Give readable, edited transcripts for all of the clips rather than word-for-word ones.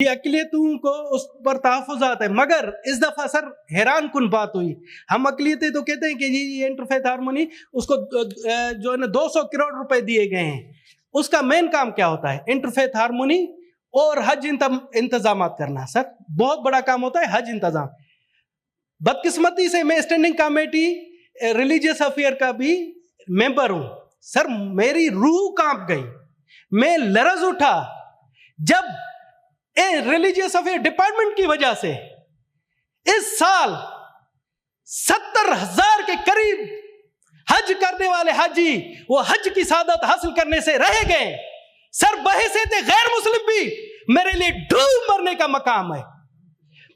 یہ اقلیتوں کو اس پر تحفظات ہے، مگر اس دفعہ سر حیران کن بات ہوئی، ہم اقلیتیں تو کہتے ہیں کہ یہ انٹرفیتھ ہارمونی اس کو جو ہے نا 200 کروڑ روپے دیے گئے ہیں، اس کا مین کام کیا ہوتا ہے؟ انٹرفیتھ ہارمونی اور حج انتظامات کرنا. سر بہت بڑا کام ہوتا ہے حج انتظام. بدقسمتی سے میں اسٹینڈنگ کمیٹی ریلیجیس افیئر کا بھی ممبر ہوں. سر میری روح کانپ گئی، میں لرز اٹھا جب ریلیجیس افیئر ڈپارٹمنٹ کی وجہ سے اس سال 70,000 کے قریب حج کرنے والے حاجی وہ حج کی سعادت حاصل کرنے سے رہ گئے. سر بحیثیت غیر مسلم بھی میرے لیے ڈوب مرنے کا مقام ہے.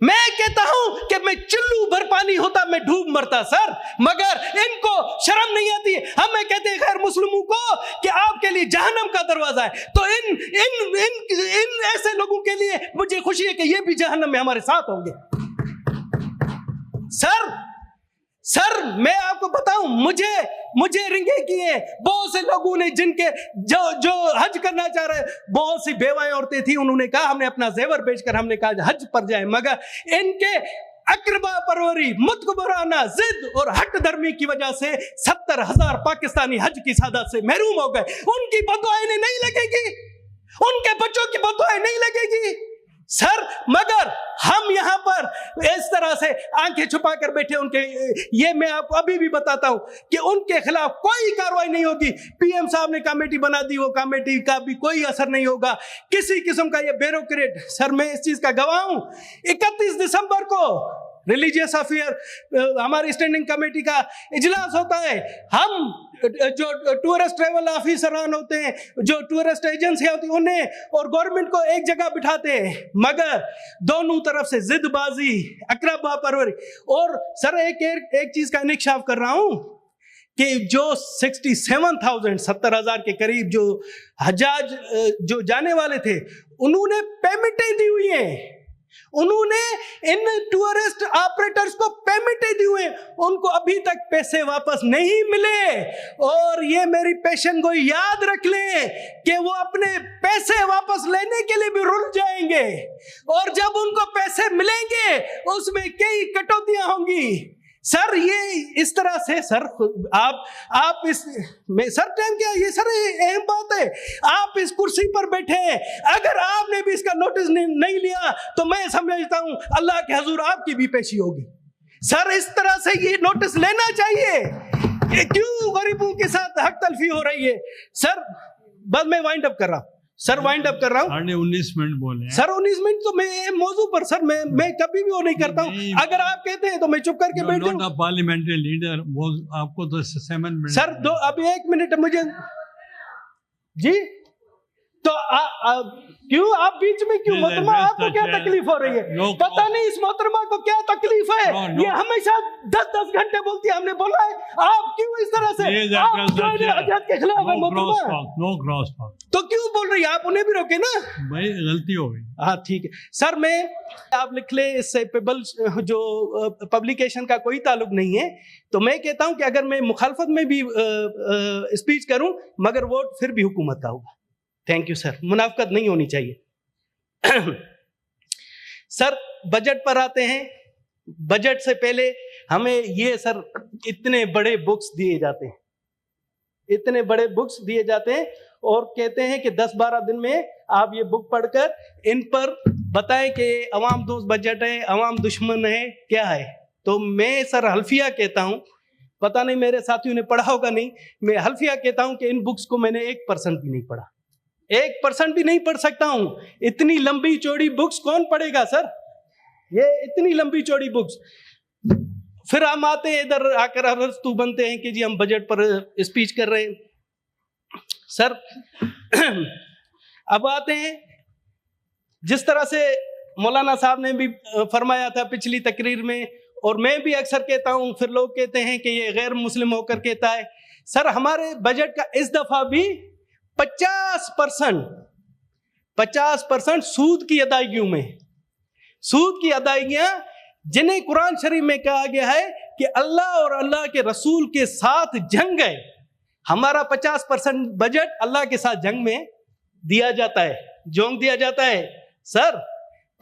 میں کہتا ہوں کہ میں چلو بھر پانی ہوتا میں ڈوب مرتا سر، مگر ان کو شرم نہیں آتی. ہمیں کہتے ہیں غیر مسلموں کو کہ آپ کے لیے جہنم کا دروازہ ہے، تو ان ایسے لوگوں کے لیے مجھے خوشی ہے کہ یہ بھی جہنم میں ہمارے ساتھ ہوں گے. سر میں آپ کو بتاؤں، مجھے رنگے کیے بہت سے لوگوں نے، جن کے جو حج کرنا چاہ رہے، بہت سی بیوائیں عورتیں تھیں، انہوں نے کہا ہم نے اپنا زیور بیچ کر ہم نے کہا حج پر جائیں، مگر ان کے اقربا پروری، متکبرانہ ضد اور ہٹ درمی کی وجہ سے 70,000 پاکستانی حج کی سعادت سے محروم ہو گئے. ان کی بددعائیں نہیں لگے گی، ان کے بچوں کی بددعائیں نہیں لگے گی سر. مگر ہم یہاں پر اس طرح سے آنکھیں چھپا کر بیٹھے ان کے، یہ میں آپ کو ابھی بھی بتاتا ہوں کہ ان کے خلاف کوئی کارروائی نہیں ہوگی. پی ایم صاحب نے کمیٹی بنا دی، وہ کمیٹی کا بھی کوئی اثر نہیں ہوگا کسی قسم کا. یہ بیوروکریٹ، سر میں اس چیز کا گواہ ہوں. 31 دسمبر کو ریلیجیس افیئر ہماری اسٹینڈنگ کمیٹی کا اجلاس ہوتا ہے. ہم جو ٹورسٹ ٹریول آفیسران ہوتے ہیں، جو ٹورسٹ ایجنسیاں ہوتی ہیں، انہیں اور گورنمنٹ کو ایک جگہ بٹھاتے ہیں، مگر دونوں طرف سے ضد بازی، اقربا پروری. اور سر ایک چیز کا انکشاف کر رہا ہوں کہ جو 70,000 کے قریب جو حجاج جو جانے والے تھے، انہوں نے پیمنٹیں دی ہوئی ہیں، انہوں نے ان ٹورسٹ آپریٹرز کو پیمنٹیں دی ہوئے، ان کو ابھی تک پیسے واپس نہیں ملے. اور یہ میری پیشن گوئی یاد رکھ لیں کہ وہ اپنے پیسے واپس لینے کے لیے بھی رل جائیں گے، اور جب ان کو پیسے ملیں گے اس میں کئی کٹوتیاں ہوں گی. سر یہ اس طرح سے سر آپ اس میں سر ٹائم کیا، یہ سر اہم بات ہے. آپ اس کرسی پر بیٹھے ہیں، اگر آپ نے بھی اس کا نوٹس نہیں لیا تو میں سمجھتا ہوں اللہ کے حضور آپ کی بھی پیشی ہوگی. سر اس طرح سے یہ نوٹس لینا چاہیے. کیوں غریبوں کے ساتھ حق تلفی ہو رہی ہے؟ سر بس میں وائنڈ اپ کر رہا ہوں. سر وائنڈ اپ کر رہا ہوں. 19 منٹ بولے سر 19 منٹ تو میں موضوع پر سر میں کبھی بھی وہ نہیں کرتا ہوں. اگر آپ کہتے ہیں تو میں چپ کر کے بیٹھ جاؤں. پارلیمنٹری لیڈر، آپ کو تو 7 منٹ. سر ابھی 1 منٹ مجھے جی. تو کیوں آپ بیچ میں کیوں؟ محترمہ آپ کو کیا تکلیف ہو رہی ہے؟ پتہ نہیں اس محترمہ کو کیا تکلیف ہے. یہ ہمیشہ 10 گھنٹے بولتی ہے، ہم نے بولا ہے. آپ کیوں اس طرح سے آپ جو حجت کے خلاف ہے محترمہ، تو کیوں بول رہی ہے؟ آپ انہیں بھی روکے نا بھائی، غلطی ہو گئی. ہاں ٹھیک ہے سر. میں آپ لکھ لیں، اس سے پیبل جو پبلیکیشن کا کوئی تعلق نہیں ہے. تو میں کہتا ہوں کہ اگر میں مخالفت میں بھی اسپیچ کروں مگر ووٹ پھر بھی حکومت کا ہوگا. Thank you sir. منافقت نہیں ہونی چاہیے. سر بجٹ پر آتے ہیں. بجٹ سے پہلے ہمیں یہ سر اتنے بڑے بکس دیے جاتے ہیں، اتنے بڑے بکس دیے جاتے ہیں اور کہتے ہیں کہ 10-12 دن میں آپ یہ بک پڑھ کر ان پر بتائیں کہ عوام دوست بجٹ ہے، عوام دشمن ہے، کیا ہے. تو میں سر حلفیہ کہتا ہوں، پتہ نہیں میرے ساتھیوں نے پڑھا ہوگا نہیں، میں حلفیہ کہتا ہوں کہ ان بکس کو میں نے 1% بھی نہیں پڑھا، 1% بھی نہیں پڑھ سکتا ہوں. اتنی لمبی چوڑی بکس کون پڑھے گا سر؟ یہ اتنی لمبی چوڑی بکس. پھر ہم آتے ہیں ادھر آ کر ارستو بنتے ہیں کہ جی ہم بجٹ پر اسپیچ کر رہے ہیں. سر اب آتے ہیں جس طرح سے مولانا صاحب نے بھی فرمایا تھا پچھلی تقریر میں، اور میں بھی اکثر کہتا ہوں، پھر لوگ کہتے ہیں کہ یہ غیر مسلم ہو کر کہتا ہے. سر ہمارے بجٹ کا اس دفعہ بھی 50% سود کی ادائیگیوں میں، سود کی ادائیگیاں جنہیں قرآن شریف میں کہا گیا ہے کہ اللہ اور اللہ کے رسول کے ساتھ جنگ ہے. ہمارا 50% بجٹ اللہ کے ساتھ جنگ میں دیا جاتا ہے، جونگ دیا جاتا ہے. سر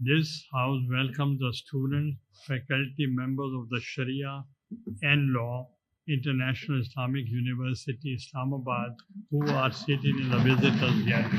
This house welcomes the students, faculty members of the Sharia and Law International Islamic University Islamabad who are sitting in the visitors gallery.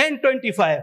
N25,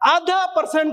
0.5%